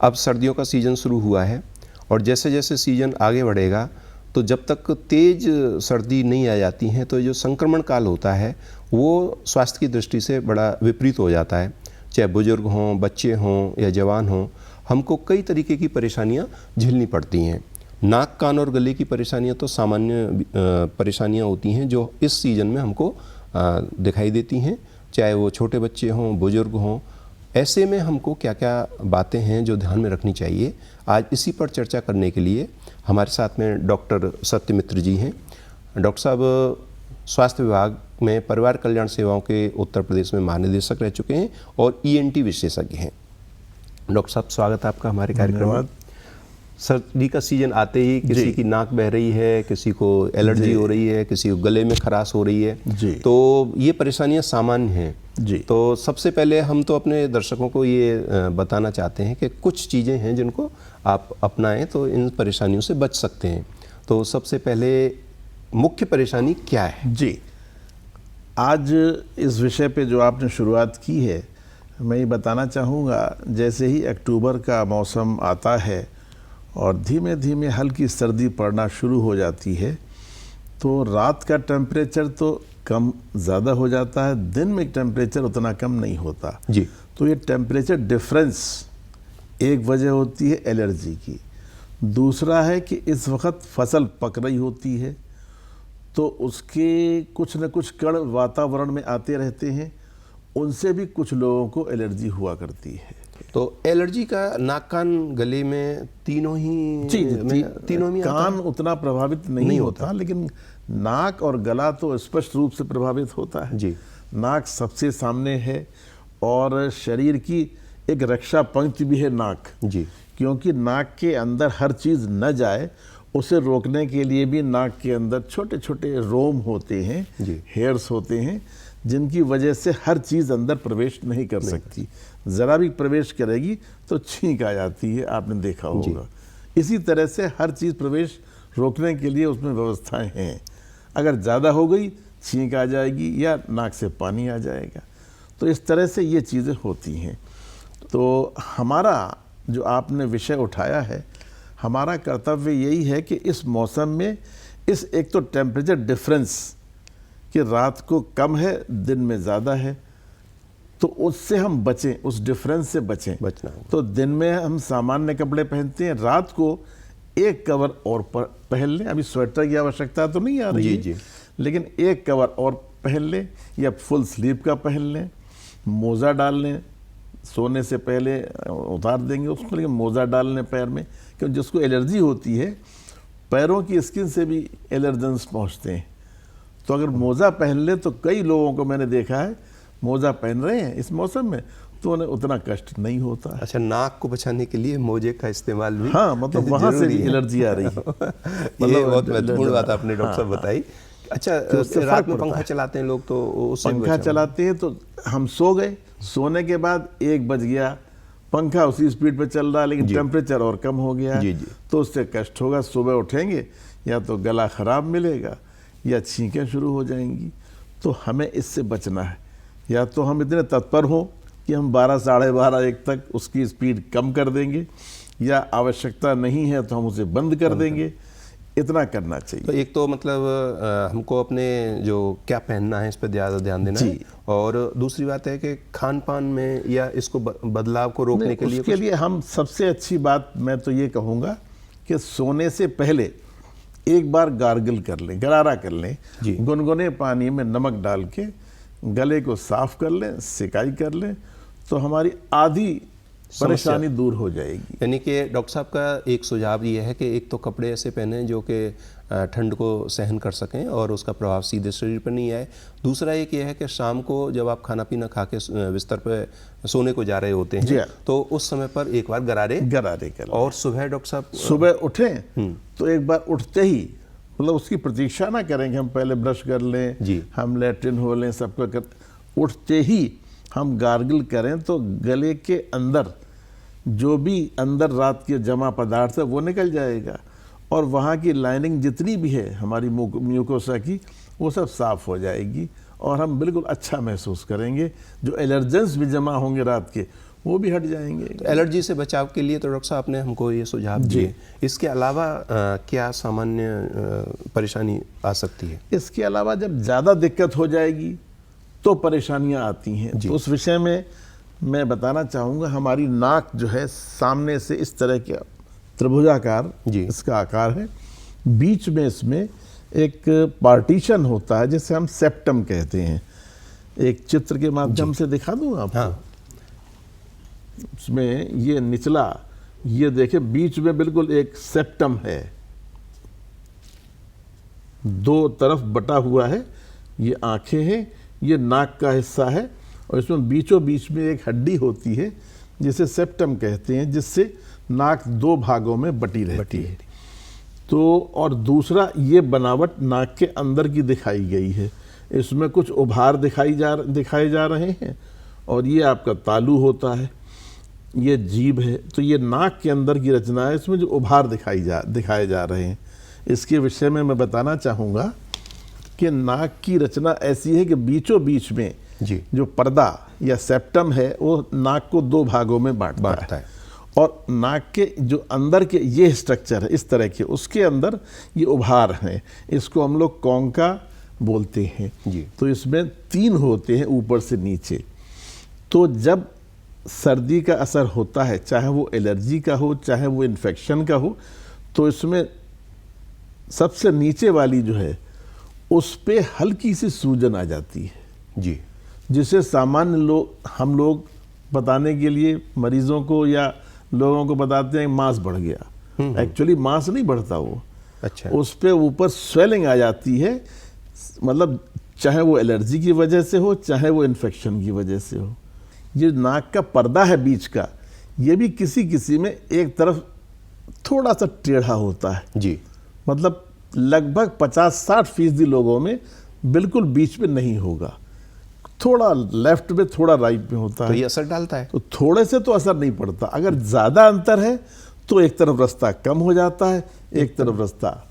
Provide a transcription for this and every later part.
अब सर्दियों का सीज़न शुरू हुआ है और जैसे जैसे सीज़न आगे बढ़ेगा तो जब तक तेज़ सर्दी नहीं आ जाती हैं तो जो संक्रमण काल होता है वो स्वास्थ्य की दृष्टि से बड़ा विपरीत हो जाता है। चाहे बुजुर्ग हों, बच्चे हों या जवान हों, हमको कई तरीके की परेशानियां झेलनी पड़ती हैं। नाक, कान और गले की परेशानियां तो सामान्य परेशानियां होती हैं जो इस सीज़न में हमको दिखाई देती हैं, चाहे वो छोटे बच्चे हों, बुजुर्ग हों। ऐसे में हमको क्या क्या बातें हैं जो ध्यान में रखनी चाहिए, आज इसी पर चर्चा करने के लिए हमारे साथ में डॉक्टर सत्यमित्र जी हैं। डॉक्टर साहब स्वास्थ्य विभाग में परिवार कल्याण सेवाओं के उत्तर प्रदेश में महानिदेशक रह चुके हैं और ईएनटी विशेषज्ञ हैं। डॉक्टर साहब, स्वागत है आपका हमारे कार्यक्रम में। सर्दी का सीजन आते ही किसी की नाक बह रही है, किसी को एलर्जी हो रही है, किसी को गले में खराश हो रही है, तो ये परेशानियां सामान्य हैं जी। तो सबसे पहले हम तो अपने दर्शकों को ये बताना चाहते हैं कि कुछ चीज़ें हैं जिनको आप अपनाएं तो इन परेशानियों से बच सकते हैं। तो सबसे पहले मुख्य परेशानी क्या है जी? आज इस विषय पे जो आपने शुरुआत की है, मैं ये बताना चाहूँगा, जैसे ही अक्टूबर का मौसम आता है और धीमे धीमे हल्की सर्दी पड़ना शुरू हो जाती है तो रात का टेम्परेचर तो कम ज़्यादा हो जाता है, दिन में टेम्परेचर उतना कम नहीं होता जी। तो ये टेम्परेचर डिफरेंस एक वजह होती है एलर्जी की। दूसरा है कि इस वक्त फसल पक रही होती है तो उसके कुछ न कुछ कण वातावरण में आते रहते हैं, उनसे भी कुछ लोगों को एलर्जी हुआ करती है। तो एलर्जी का नाक, कान, गले में तीनों ही तीनों में कान उतना प्रभावित नहीं होता, लेकिन नाक और गला तो स्पष्ट रूप से प्रभावित होता है जी। नाक सबसे सामने है और शरीर की एक रक्षा पंक्ति भी है नाक जी। क्योंकि नाक के अंदर हर चीज़ न जाए उसे रोकने के लिए भी नाक के अंदर छोटे छोटे रोम होते हैं, हेयर्स होते हैं, जिनकी वजह से हर चीज़ अंदर प्रवेश नहीं कर सकती। ज़रा भी प्रवेश करेगी तो छींक आ जाती है, आपने देखा होगा। इसी तरह से हर चीज़ प्रवेश रोकने के लिए उसमें व्यवस्थाएं हैं। अगर ज़्यादा हो गई छींक आ जाएगी या नाक से पानी आ जाएगा। तो इस तरह से ये चीज़ें होती हैं। तो हमारा जो आपने विषय उठाया है, हमारा कर्तव्य यही है कि इस मौसम में इस एक तो टेम्परेचर डिफरेंस कि रात को कम है, दिन में ज़्यादा है, तो उससे हम बचें, उस डिफरेंस से बचना। तो दिन में हम सामान्य कपड़े पहनते हैं, रात को एक कवर और पहन लें। अभी स्वेटर की आवश्यकता तो नहीं आ रही है, लेकिन एक कवर और पहन लें या फुल स्लीव का पहन लें। मोज़ा डाल लें, सोने से पहले उतार देंगे उसको, लेकिन मोज़ा डाल लें पैर में, क्योंकि जिसको एलर्जी होती है पैरों की स्किन से भी एलर्जेंस पहुँचते हैं। तो अगर मोज़ा पहन ले तो कई लोगों को मैंने देखा है मोज़ा पहन रहे हैं इस मौसम में तो उन्हें उतना कष्ट नहीं होता। अच्छा, नाक को बचाने के लिए मोजे का इस्तेमाल भी, हाँ, मतलब वहाँ से भी एलर्जी आ रही है। ये बहुत महत्वपूर्ण बात आपने डॉक्टर साहब बताई। अच्छा, रात में पंखा चलाते हैं लोग, तो उससे पंखा चलाते हैं तो हम सो गए, सोने के बाद 1 बज गया, पंखा उसी स्पीड पे चल रहा है लेकिन टेम्परेचर और कम हो गया, तो उससे कष्ट होगा। सुबह उठेंगे या तो गला खराब मिलेगा या छींकें शुरू हो जाएंगी। तो हमें इससे बचना है, या तो हम इतने तत्पर हों कि हम 12, साढ़े 12, 1 तक उसकी स्पीड कम कर देंगे, या आवश्यकता नहीं है तो हम उसे बंद कर देंगे। इतना करना चाहिए। तो एक तो मतलब हमको अपने जो क्या पहनना है इस पर ज़्यादा ध्यान देना है, और दूसरी बात है कि खान पान में या इसको बदलाव को रोकने के लिए, उसके लिए हम सबसे अच्छी बात मैं तो ये कहूँगा कि सोने से पहले एक बार गार्गल कर लें, गरारा कर लें, गुनगुने पानी में नमक डाल के गले को साफ कर लें, सिकाई कर लें, तो हमारी आधी परेशानी दूर हो जाएगी। यानी कि डॉक्टर साहब का एक सुझाव ये है कि एक तो कपड़े ऐसे पहने जो कि ठंड को सहन कर सकें और उसका प्रभाव सीधे शरीर पर नहीं आए। दूसरा एक ये है कि शाम को जब आप खाना पीना खा के बिस्तर पर सोने को जा रहे होते हैं तो उस समय पर एक बार गरारे कर। और सुबह डॉक्टर साहब सुबह उठें तो एक बार उठते ही, मतलब उसकी प्रतीक्षा ना करेंगे हम पहले ब्रश कर लें, हम लैट्रिन हो लें, सबका कर, उठते ही हम गार्गल करें तो गले के अंदर जो भी अंदर रात के जमा पदार्थ है वो निकल जाएगा, और वहाँ की लाइनिंग जितनी भी है हमारी म्यूकोसा की, वो सब साफ हो जाएगी और हम बिल्कुल अच्छा महसूस करेंगे। जो एलर्जेंस भी जमा होंगे रात के, वो भी हट जाएंगे। तो एलर्जी से बचाव के लिए तो डॉक्टर साहब आपने हमको ये सुझाव दिए, इसके अलावा क्या सामान्य परेशानी आ सकती है? इसके अलावा जब ज़्यादा दिक्कत हो जाएगी तो परेशानियां आती हैं। तो उस विषय में मैं बताना चाहूँगा, हमारी नाक जो है सामने से इस तरह के त्रिभुजाकार इसका आकार है, बीच में इसमें एक पार्टीशन होता है जिसे हम सेप्टम कहते हैं। एक चित्र के माध्यम से दिखा दूँ आपको। हाँ। उसमें ये निचला, ये देखे बीच में बिल्कुल एक सेप्टम है, दो तरफ बटा हुआ है, ये आंखें हैं, ये नाक का हिस्सा है, और इसमें बीचों बीच में एक हड्डी होती है जिसे सेप्टम कहते हैं, जिससे नाक दो भागों में बटी रहती है। तो और दूसरा, ये बनावट नाक के अंदर की दिखाई गई है, इसमें कुछ उभार दिखाए जा रहे हैं, और ये आपका तालू होता है, ये जीभ है। तो ये नाक के अंदर की रचना है, इसमें जो उभार दिखाए जा रहे हैं। इसके विषय में मैं बताना चाहूँगा कि नाक की रचना ऐसी है कि बीचों बीच में जो पर्दा या सेप्टम है वो नाक को दो भागों में बांटता है, और नाक के जो अंदर के ये स्ट्रक्चर है इस तरह के, उसके अंदर ये उभार हैं, इसको हम लोग कॉन्का बोलते हैं। तो इसमें तीन होते हैं ऊपर से नीचे। तो जब सर्दी का असर होता है, चाहे वो एलर्जी का हो चाहे वो इन्फेक्शन का हो, तो इसमें सबसे नीचे वाली जो है उस पे हल्की सी सूजन आ जाती है जिसे सामान्य हम लोग बताने के लिए मरीजों को या लोगों को बताते हैं मांस बढ़ गया। एक्चुअली मांस नहीं बढ़ता वो, अच्छा, उस पे ऊपर स्वेलिंग आ जाती है, मतलब चाहे वो एलर्जी की वजह से हो चाहे वो इन्फेक्शन की वजह से हो। ये नाक का पर्दा है बीच का, ये भी किसी किसी में एक तरफ थोड़ा सा टेढ़ा होता है मतलब लगभग 50-60% लोगों में बिल्कुल बीच में नहीं होगा, थोड़ा लेफ्ट में थोड़ा राइट में होता है। तो ये असर डालता है? तो थोड़े से तो असर नहीं पड़ता, अगर ज़्यादा अंतर है तो एक तरफ रास्ता कम हो जाता है, एक तरफ रास्ता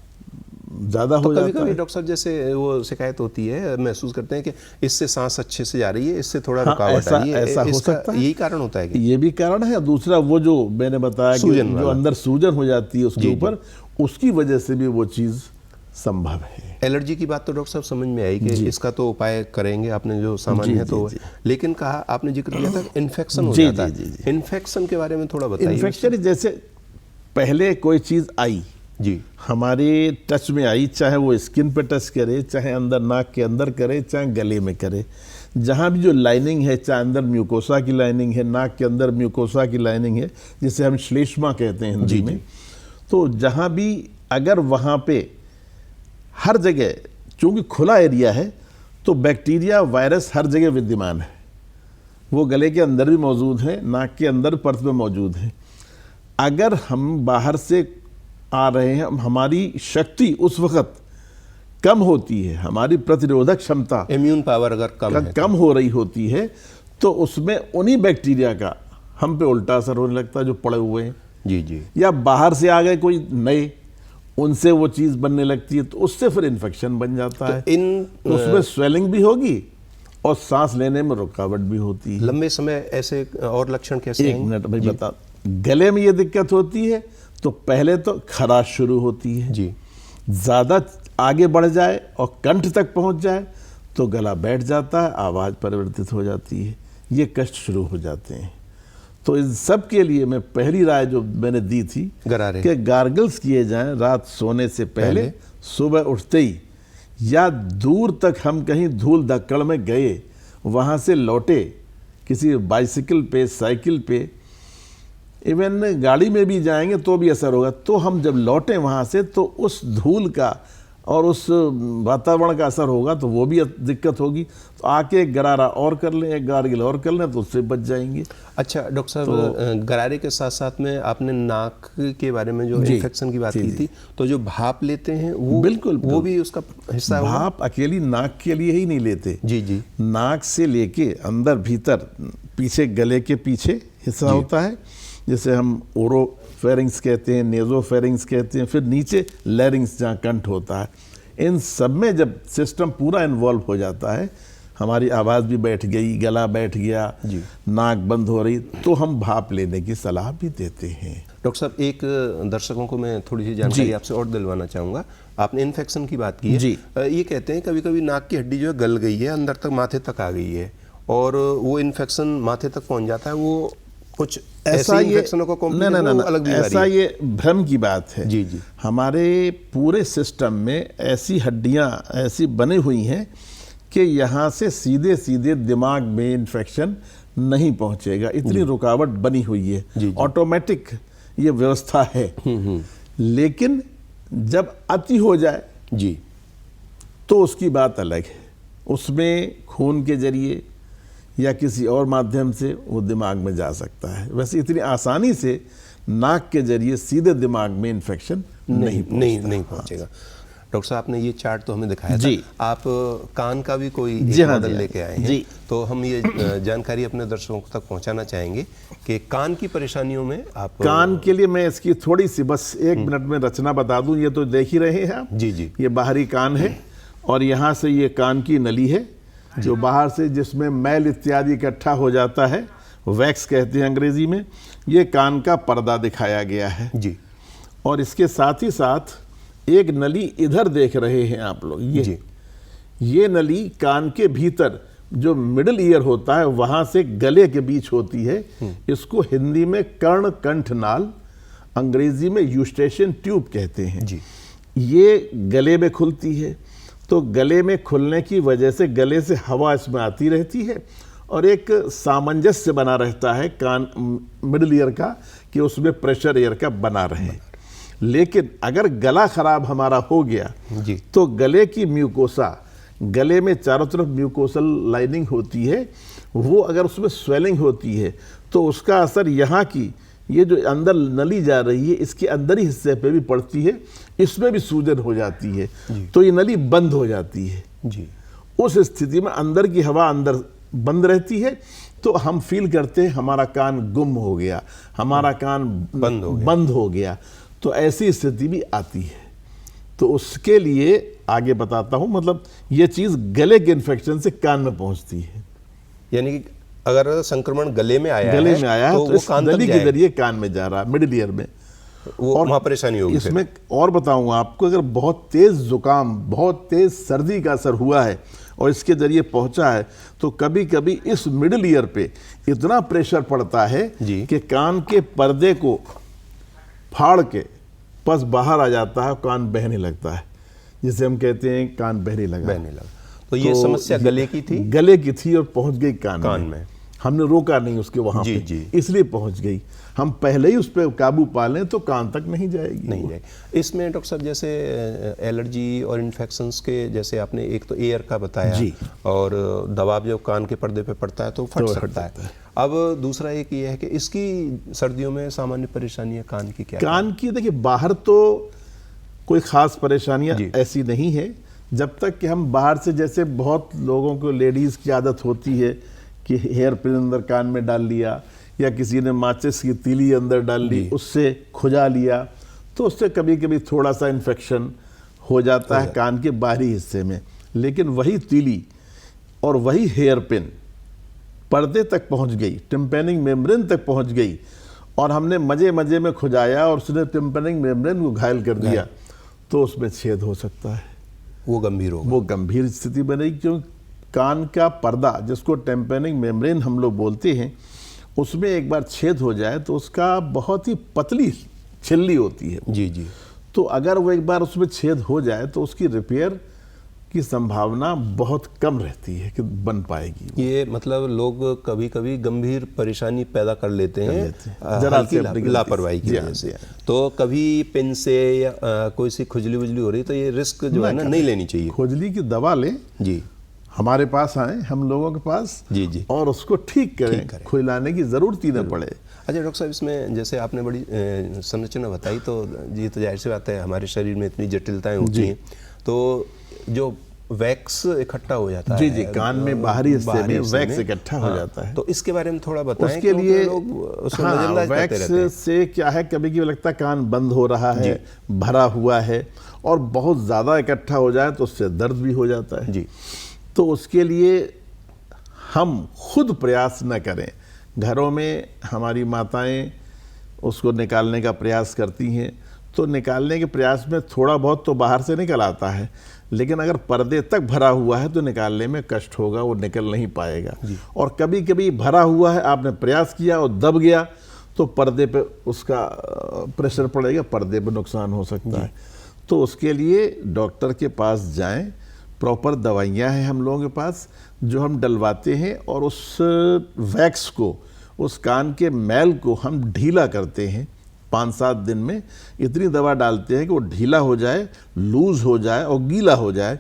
ज़्यादा हो जाता है। कभी-कभी डॉक्टर साहब जैसे वो शिकायत होती है, महसूस करते हैं कि इससे सांस अच्छे से जा रही है, इससे थोड़ा रुकावट आ रही है, ऐसा हो सकता है। यही कारण होता है? ये भी कारण है। दूसरा वो जो मैंने बताया कि जो अंदर सूजन हो जाती है उसके ऊपर, उसकी वजह से भी वो चीज़ संभव है। एलर्जी की बात तो डॉक्टर साहब समझ में आई कि इसका तो उपाय करेंगे, आपने जो सामान्य है तो, लेकिन कहा आपने जिक्र किया था इन्फेक्शन हो जाता है। इन्फेक्शन के बारे में थोड़ा बताइए। इन्फेक्शन जैसे पहले कोई चीज़ आई हमारे टच में आई, चाहे वो स्किन पे टच करे, चाहे अंदर नाक के अंदर करे, चाहे गले में करे, जहाँ भी जो लाइनिंग है, चाहे अंदर म्यूकोसा की लाइनिंग है, नाक के अंदर म्यूकोसा की लाइनिंग है जिसे हम श्लेष्मा कहते हैं हिंदी में, तो जहाँ भी अगर वहाँ पे हर जगह, चूँकि खुला एरिया है तो बैक्टीरिया वायरस हर जगह विद्यमान है, वो गले के अंदर भी मौजूद है, नाक के अंदर परत में मौजूद है। अगर हम बाहर से आ रहे हैं, हमारी शक्ति उस वक्त कम होती है, हमारी प्रतिरोधक क्षमता, इम्यून पावर अगर कम हो रही होती है, तो उसमें उन्हीं बैक्टीरिया का हम पे उल्टा असर होने लगता है जो पड़े हुए हैं। या बाहर से आ गए कोई नए, उनसे वो चीज़ बनने लगती है, तो उससे फिर इन्फेक्शन बन जाता है। तो उसमें स्वेलिंग भी होगी और सांस लेने में रुकावट भी होती है। लंबे समय ऐसे और लक्षण कैसे? एक मिनट भाई बता। गले में ये दिक्कत होती है तो पहले तो खराश शुरू होती है, ज़्यादा आगे बढ़ जाए और कंठ तक पहुंच जाए तो गला बैठ जाता है, आवाज़ परिवर्तित हो जाती है, ये कष्ट शुरू हो जाते हैं। तो इन सब के लिए मैं पहली राय जो मैंने दी थी कि गार्गल्स किए जाएं रात सोने से पहले, सुबह उठते ही, या दूर तक हम कहीं धूल धक्कड़ में गए, वहाँ से लौटे किसी बाइसिकल पे, साइकिल पे, इवन गाड़ी में भी जाएंगे तो भी असर होगा। तो हम जब लौटें वहाँ से तो उस धूल का और उस वातावरण का असर होगा तो वो भी दिक्कत होगी। तो आके एक गरारा और कर लें, एक गार्गिल और कर लें तो उससे बच जाएंगे। अच्छा डॉक्टर साहब, गरारे के साथ साथ में आपने नाक के बारे में जो इन्फेक्शन की बात की थी, तो जो भाप लेते हैं वो बिल्कुल वो भी उसका हिस्सा है? भाप अकेली नाक के लिए ही नहीं लेते, नाक से लेके अंदर भीतर, पीछे गले के पीछे हिस्सा होता है जिसे हम ओरोफेरिंग्स कहते हैं, नेजोफेरिंग्स कहते हैं, फिर नीचे लैरिंग्स जहाँ कंठ होता है। इन सब में जब सिस्टम पूरा इन्वॉल्व हो जाता है, हमारी आवाज़ भी बैठ गई, गला बैठ गया, नाक बंद हो रही, तो हम भाप लेने की सलाह भी देते हैं। डॉक्टर साहब, एक दर्शकों को मैं थोड़ी सी जानकारी आपसे और दिलवाना चाहूँगा। आपने इन्फेक्शन की बात की है। ये कहते हैं कभी कभी नाक की हड्डी जो है गल गई है, अंदर तक माथे तक आ गई है और वो इन्फेक्शन माथे तक पहुँच जाता है। वो कुछ ऐसा ये अलग ऐसा ये भ्रम की बात है। जी। हमारे पूरे सिस्टम में ऐसी हड्डियां ऐसी बनी हुई हैं कि यहाँ से सीधे सीधे दिमाग में इन्फेक्शन नहीं पहुँचेगा, इतनी रुकावट बनी हुई है, ऑटोमेटिक ये व्यवस्था है। लेकिन जब अति हो जाए जी तो उसकी बात अलग है। उसमें खून के जरिए या किसी और माध्यम से वो दिमाग में जा सकता है। वैसे इतनी आसानी से नाक के जरिए सीधे दिमाग में इन्फेक्शन नहीं पहुंचेगा। डॉक्टर साहब, आपने ये चार्ट तो हमें दिखाया था। आप कान का भी कोई मॉडल लेके आए हैं। तो हम ये जानकारी अपने दर्शकों तक पहुंचाना चाहेंगे कि कान की परेशानियों में आप कान के लिए मैं इसकी थोड़ी सी बस 1 मिनट में रचना बता दूं। ये तो देख ही रहे हैं आप। जी। ये बाहरी कान है और यहाँ से ये कान की नली है जो बाहर से, जिसमें मैल इत्यादि इकट्ठा हो जाता है, वैक्स कहते हैं अंग्रेजी में। ये कान का पर्दा दिखाया गया है जी। और इसके साथ ही साथ एक नली इधर देख रहे हैं आप लोग, ये नली कान के भीतर जो मिडिल ईयर होता है वहां से गले के बीच होती है। इसको हिंदी में कर्ण कंठ नाल, अंग्रेजी में यूस्टेशियन ट्यूब कहते हैं जी। ये गले में खुलती है, तो गले में खुलने की वजह से गले से हवा इसमें आती रहती है और एक सामंजस्य बना रहता है कान मिडिल ईयर का कि उसमें प्रेशर एयर का बना रहे। लेकिन अगर गला खराब हमारा हो गया जी, तो गले की म्यूकोसा, गले में चारों तरफ म्यूकोसल लाइनिंग होती है, वो अगर उसमें स्वेलिंग होती है तो उसका असर यहाँ की ये जो अंदर नली जा रही है इसके अंदरी हिस्से पे भी पड़ती है, इसमें भी सूजन हो जाती है, तो ये नली बंद हो जाती है जी। उस स्थिति में अंदर की हवा अंदर बंद रहती है, तो हम फील करते हैं हमारा कान गुम हो गया, हमारा कान बंद हो गया। तो ऐसी स्थिति भी आती है। तो उसके लिए आगे बताता हूं, मतलब ये चीज गले के इन्फेक्शन से कान में पहुंचती है। यानी कि अगर संक्रमण गले में आया है तो इस नली के जरिए कान में जा रहा है, मिडिल ईयर में, वो वहां परेशानी होगी। इसमें और बताऊंगा आपको, अगर बहुत तेज जुकाम, बहुत तेज सर्दी का असर हुआ है और इसके जरिए पहुंचा है, तो कभी कभी इस मिडिल ईयर पे इतना प्रेशर पड़ता है कि कान के पर्दे को फाड़ के पस बाहर आ जाता है, कान बहने लगता है, जिसे हम कहते हैं कान बहने लगा। तो ये समस्या गले की थी, गले की थी और पहुंच गई कान में। हमने रोका नहीं उसके वहां पे, इसलिए पहुंच गई। हम पहले ही उस पर काबू पा लें तो कान तक नहीं जाएगी। इसमें डॉक्टर साहब जैसे एलर्जी और इन्फेक्शंस के, जैसे आपने एक तो एयर का बताया जी, और दबाव जो कान के पर्दे पे पड़ता है तो फट सकता है। अब दूसरा एक ये है कि इसकी सर्दियों में सामान्य परेशानियां कान की क्या? कान की देखिए, बाहर तो कोई खास परेशानियां ऐसी नहीं है, जब तक कि हम बाहर से, जैसे बहुत लोगों को लेडीज की आदत होती है कि हेयर पिन अंदर कान में डाल लिया, या किसी ने माचिस की तीली अंदर डाल ली, उससे खुजा लिया, तो उससे कभी कभी थोड़ा सा इन्फेक्शन हो जाता है कान के बाहरी हिस्से में। लेकिन वही तीली और वही हेयर पिन पर्दे तक पहुंच गई, टिम्पैनिक मेम्ब्रेन तक पहुंच गई, और हमने मजे मजे में खुजाया और उसने टिम्पैनिक मेम्ब्रेन को घायल कर दिया, तो उसमें छेद हो सकता है, वो गंभीर होगा, वो गंभीर स्थिति बनेगी। क्योंकि कान का पर्दा, जिसको टिम्पैनिक मेम्ब्रेन हम लोग बोलते हैं, उसमें एक बार छेद हो जाए तो उसका बहुत ही पतली छिल्ली होती है जी। तो अगर वो एक बार उसमें छेद हो जाए तो उसकी रिपेयर की संभावना बहुत कम रहती है कि बन पाएगी। ये मतलब लोग कभी कभी गंभीर परेशानी पैदा कर लेते हैं जरा सी लापरवाही की वजह से। तो कभी पिन से या कोई सी खुजली वुजली हो रही तो ये रिस्क जो है ना नहीं लेनी चाहिए। खुजली की दवा लें जी, हमारे पास आए, हम लोगों के पास जी, और उसको ठीक करें, खुलाने की जरूरत ही न पड़े। अच्छा डॉक्टर साहब, इसमें जैसे आपने बड़ी संरचना बताई, तो ये तो जाहिर सी बात है हमारे शरीर में इतनी जटिलताएं होती हैं, तो जो वैक्स इकट्ठा हो जाता है जी, कान में बाहरी हिस्से में वैक्स इकट्ठा हो जाता है, तो इसके बारे में थोड़ा बताएं। उसके लिए वैक्स से क्या है, कभी कभी लगता है कान बंद हो रहा है, भरा हुआ है, और बहुत ज्यादा इकट्ठा हो जाए तो उससे दर्द भी हो जाता है जी। तो उसके लिए हम खुद प्रयास न करें। घरों में हमारी माताएं उसको निकालने का प्रयास करती हैं, तो निकालने के प्रयास में थोड़ा बहुत तो बाहर से निकल आता है, लेकिन अगर पर्दे तक भरा हुआ है तो निकालने में कष्ट होगा, वो निकल नहीं पाएगा। और कभी कभी भरा हुआ है, आपने प्रयास किया और दब गया तो पर्दे पे उसका प्रेशर पड़ेगा, पर्दे पे नुकसान हो सकता है। तो उसके लिए डॉक्टर के पास जाएं, प्रॉपर दवाइयाँ हैं हम लोगों के पास जो हम डलवाते हैं, और उस वैक्स को, उस कान के मैल को हम ढीला करते हैं 5-7 दिन में। इतनी दवा डालते हैं कि वो ढीला हो जाए, लूज हो जाए और गीला हो जाए।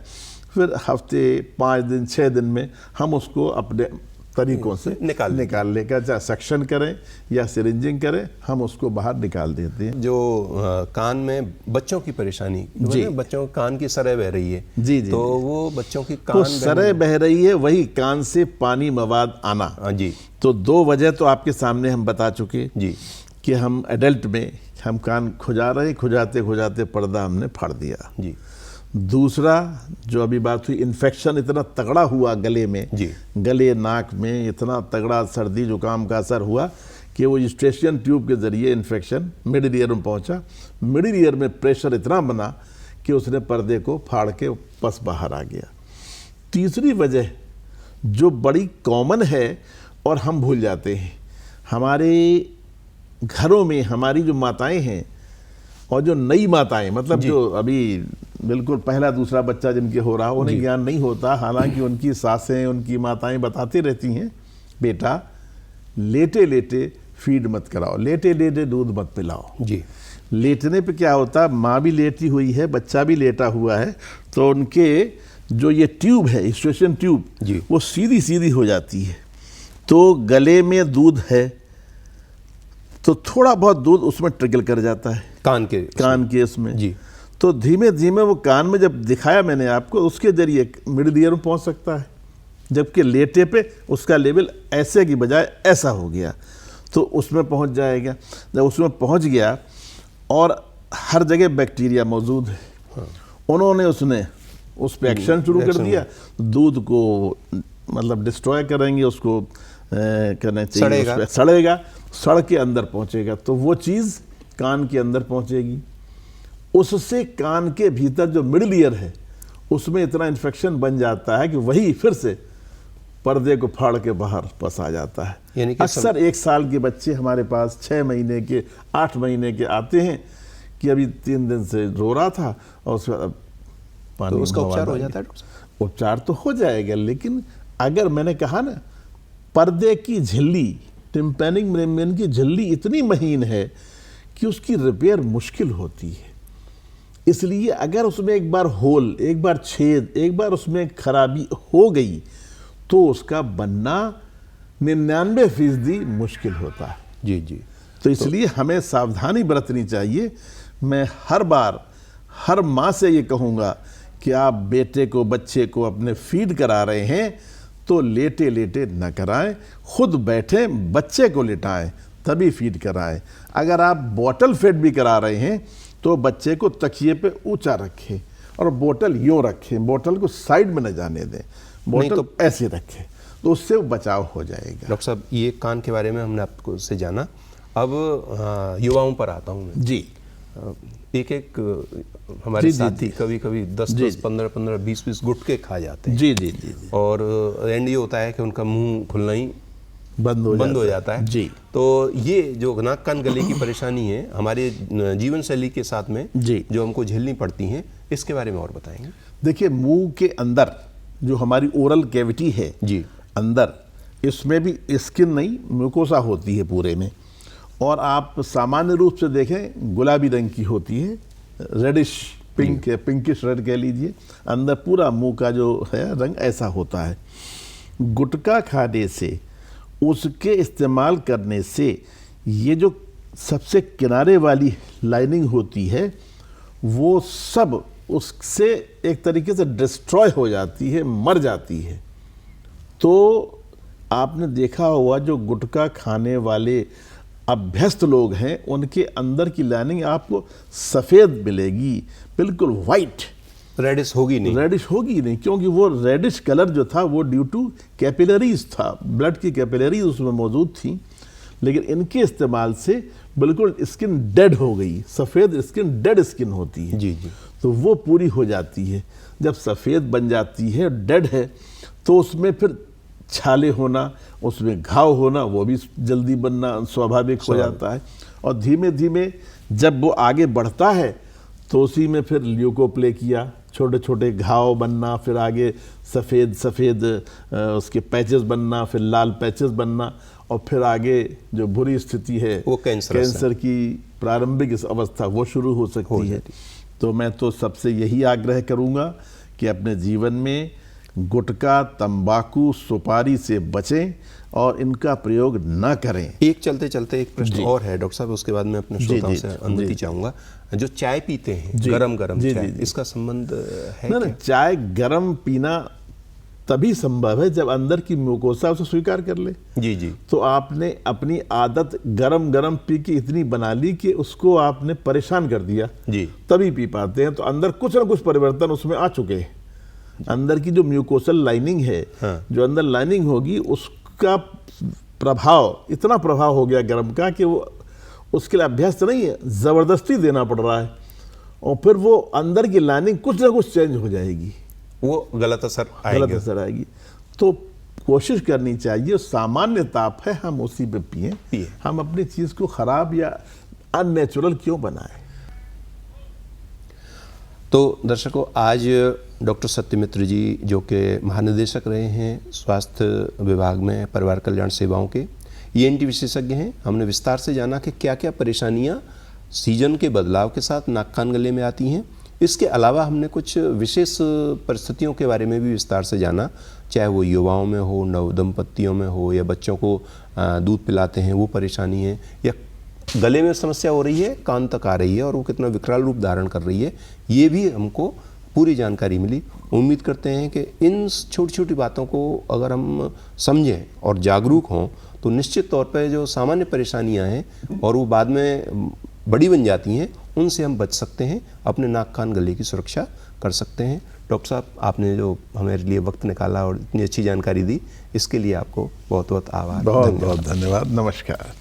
फिर हफ्ते 5 दिन 6 दिन में हम उसको अपने तरीकों से निकालने का, चाहे सक्शन करें या सिरिंजिंग करें, हम उसको बाहर निकाल देते हैं। जो कान में बच्चों की परेशानी, बच्चों कान की सरे बह रही है, जी, तो वो बच्चों की तो सरे बह रही है, वही कान से पानी मवाद आना। जी, तो 2 वजह तो आपके सामने हम बता चुके जी कि हम एडल्ट में हम कान खुजा रहे, खुजाते खुजाते पर्दा हमने फाड़ दिया। जी। दूसरा जो अभी बात हुई, इन्फेक्शन इतना तगड़ा हुआ गले में, गले नाक में इतना तगड़ा सर्दी जुकाम का असर हुआ कि वो यूस्ट्रेशियन ट्यूब के जरिए इन्फेक्शन मिडिल ईयर में पहुंचा। मिडिल ईयर में प्रेशर इतना बना कि उसने पर्दे को फाड़ के पस बाहर आ गया। तीसरी वजह जो बड़ी कॉमन है और हम भूल जाते हैं, हमारे घरों में हमारी जो माताएं हैं और जो नई माताएं, मतलब जो अभी बिल्कुल पहला दूसरा बच्चा जिनके हो रहा, उन्हें ज्ञान नहीं होता, हालांकि उनकी सासें, उनकी माताएं बताती रहती हैं, बेटा लेटे लेटे फीड मत कराओ, लेटे लेटे दूध मत पिलाओ। जी। लेटने पे क्या होता, माँ भी लेटी हुई है, बच्चा भी लेटा हुआ है, तो उनके जो ये ट्यूब है, यूस्ट्रेशियन ट्यूब, वो सीधी सीधी हो जाती है। तो गले में दूध है तो थोड़ा बहुत दूध उसमें ट्रिकल कर जाता है, कान के इसमें। जी। तो धीमे धीमे वो कान में, जब दिखाया मैंने आपको, उसके जरिए मिडिल ईयर में पहुंच सकता है, जबकि लेटे पे उसका लेवल ऐसे की बजाय ऐसा हो गया, तो उसमें पहुंच जाएगा। जब उसमें पहुंच गया और हर जगह बैक्टीरिया मौजूद है, उन्होंने उसने उस पर एक्शन शुरू कर दिया, दूध को मतलब डिस्ट्रॉय करेंगे, उसको करना चाहिए, सड़ेगा, सड़ के अंदर पहुंचेगा, तो वो चीज़ कान के अंदर पहुंचेगी। उससे कान के भीतर जो मिडिल ईयर है उसमें इतना इन्फेक्शन बन जाता है कि वही फिर से पर्दे को फाड़ के बाहर पस आ जाता है। यानी कि अक्सर 1 साल के बच्चे हमारे पास 6 महीने के, 8 महीने के आते हैं कि अभी 3 दिन से रो रहा था और उसके बाद पानी, तो उसका उपचार हो जाता है? उपचार तो हो जाएगा, लेकिन अगर मैंने कहा ना, पर्दे की झिल्ली, टिम्पैनिक मेम्ब्रेन की झिल्ली इतनी महीन है कि उसकी रिपेयर मुश्किल होती है। इसलिए अगर उसमें एक बार होल, एक बार छेद, एक बार उसमें खराबी हो गई तो उसका बनना 99% मुश्किल होता है। जी जी। तो इसलिए हमें सावधानी बरतनी चाहिए। मैं हर बार हर माँ से ये कहूँगा कि आप बेटे को, बच्चे को अपने फीड करा रहे हैं तो लेटे लेटे न कराएं, खुद बैठें, बच्चे को लिटाएं, तभी फीड कराएं। अगर आप बॉटल फीड भी करा रहे हैं तो बच्चे को तकिए पे ऊंचा रखें और बोतल यूँ रखें, बोतल को साइड में न जाने दें, बोतल तो ऐसे रखें, तो उससे बचाव हो जाएगा। डॉक्टर साहब, ये कान के बारे में हमने आपको से जाना, अब युवाओं पर आता हूँ मैं। जी। एक हमारे साथी कभी कभी 10-10, 15-15, 20-20 गुटके खा जाते हैं। जी जी जी। और एंड ये होता है कि उनका मुंह खुलना ही बंद हो जाता है। जी। तो ये जो नाक कान गले की परेशानी है, हमारे जीवन शैली के साथ में जो हमको झेलनी पड़ती हैं, इसके बारे में और बताएंगे। देखिए, मुंह के अंदर जो हमारी ओरल कैविटी है जी, अंदर, इसमें भी स्किन नहीं, म्यूकोसा होती है पूरे में, और आप सामान्य रूप से देखें गुलाबी रंग की होती है, रेडिश पिंक, पिंकिश रेड कह लीजिए, अंदर पूरा मुंह का जो है रंग ऐसा होता है। गुटखा खाने से, उसके इस्तेमाल करने से ये जो सबसे किनारे वाली लाइनिंग होती है वो सब उससे एक तरीके से डिस्ट्रॉय हो जाती है, मर जाती है। तो आपने देखा होगा जो गुटखा खाने वाले अभ्यस्त लोग हैं, उनके अंदर की लाइनिंग आपको सफ़ेद मिलेगी, बिल्कुल वाइट, रेडिश होगी नहीं। रेडिश होगी नहीं, क्योंकि वो रेडिश कलर जो था वो ड्यू टू कैपिलरीज था, ब्लड की कैपिलरीज उसमें मौजूद थी। लेकिन इनके इस्तेमाल से बिल्कुल स्किन डेड हो गई। सफ़ेद स्किन डेड स्किन होती है जी जी। तो वो पूरी हो जाती है। जब सफ़ेद बन जाती है, डेड है, तो उसमें फिर छाले होना, उसमें घाव होना, वो भी जल्दी बनना स्वाभाविक हो जाता है। और धीमे धीमे जब वो आगे बढ़ता है तो उसी में फिर ल्यूकोप्लेकिया, छोटे छोटे घाव बनना, फिर आगे सफ़ेद सफ़ेद उसके पैचेस बनना, फिर लाल पैचेस बनना, और फिर आगे जो बुरी स्थिति है वो कैंसर की प्रारंभिक अवस्था वो शुरू हो सकती है। तो मैं तो सबसे यही आग्रह करूँगा कि अपने जीवन में गुटखा, तंबाकू, सुपारी से बचें और इनका प्रयोग न करें। एक चलते चलते एक प्रश्न और है डॉक्टर साहब, उसके बाद मैं अपने श्रोताओं से अनुमति चाहूँगा। जो चाय पीते हैं गरम गरम चाय, इसका संबंध है क्या? ना, चाय गरम पीना तभी संभव है जब अंदर की म्यूकोसा उसे स्वीकार कर ले। जी जी। तो आपने अपनी आदत गरम गरम पी के इतनी बना ली कि उसको आपने परेशान कर दिया जी, तभी पी पाते हैं। तो अंदर कुछ ना कुछ परिवर्तन उसमें आ चुके हैं। अंदर की जो म्यूकोसल लाइनिंग है, हाँ। जो अंदर लाइनिंग होगी, उसका प्रभाव, इतना प्रभाव हो गया गर्म का कि वो उसके लिए अभ्यास नहीं है, ज़बरदस्ती देना पड़ रहा है। और फिर वो अंदर की लाइनिंग कुछ ना कुछ चेंज हो जाएगी, वो गलत असर आएगी। तो कोशिश करनी चाहिए, सामान्य ताप है हम उसी पे पिए। हम अपनी चीज़ को ख़राब या अननेचुरल क्यों बनाएं? तो दर्शकों, आज डॉक्टर सत्यमित्र जी जो कि महानिदेशक रहे हैं स्वास्थ्य विभाग में परिवार कल्याण सेवाओं के, ENT विशेषज्ञ हैं। हमने विस्तार से जाना कि क्या क्या परेशानियां सीजन के बदलाव के साथ नाक कान गले में आती हैं। इसके अलावा हमने कुछ विशेष परिस्थितियों के बारे में भी विस्तार से जाना, चाहे वो युवाओं में हो, नवदंपतियों में हो, या बच्चों को दूध पिलाते हैं वो परेशानी है, या गले में समस्या हो रही है, कान तक आ रही है और वो कितना विकराल रूप धारण कर रही है, ये भी हमको पूरी जानकारी मिली। उम्मीद करते हैं कि इन छोटी छोटी बातों को अगर हम समझें और जागरूक हों तो निश्चित तौर पर जो सामान्य परेशानियां हैं और वो बाद में बड़ी बन जाती हैं, उनसे हम बच सकते हैं, अपने नाक कान गले की सुरक्षा कर सकते हैं। डॉक्टर साहब, आपने जो हमारे लिए वक्त निकाला और इतनी अच्छी जानकारी दी, इसके लिए आपको बहुत बहुत आभार। बहुत बहुत धन्यवाद। नमस्कार।